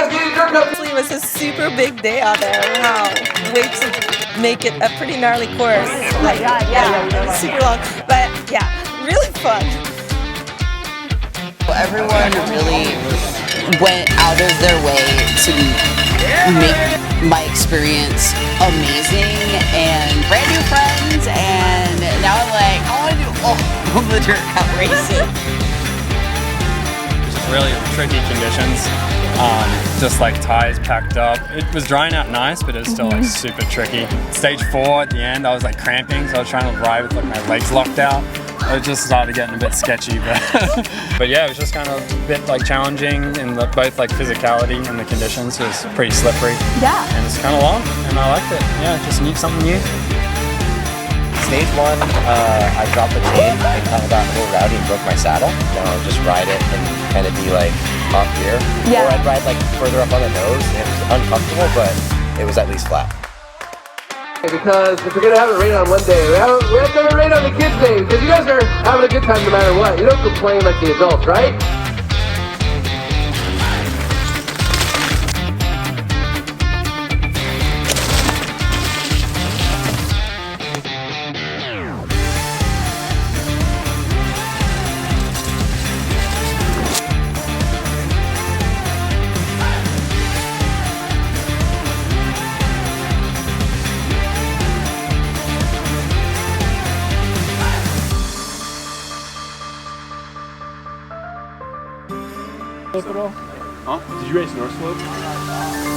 Cascadia DirtCup. It was a super big day out there. Wow. Way to make it a pretty gnarly course. Like, yeah, super long. But yeah, really fun. Everyone really went out of their way to make my experience amazing and brand new friends, and now I'm like, I want to do all of the DirtCup racing. Just really tricky conditions, just like tires packed up. It was drying out nice, but it was still like super tricky. Stage 4 at the end, I was like cramping, so I was trying to ride with like my legs locked out. It just started getting a bit sketchy, but yeah, it was just kind of a bit like challenging in both like physicality and the conditions. It was pretty slippery. Yeah. And it's kind of long, and I liked it. Yeah, just something new. Stage 1, I dropped the chain and kind of got a little rowdy and broke my saddle. Now I'll just ride it and kind of be like off here. Yeah. Or I'd ride like further up on the nose. It was uncomfortable, but it was at least flat. Because if we're gonna have it rain on one day, we have to have it rain on the kids' day, because you guys are having a good time no matter what. You don't complain like the adults, right? Slope at all? Huh? Did you race North Slope?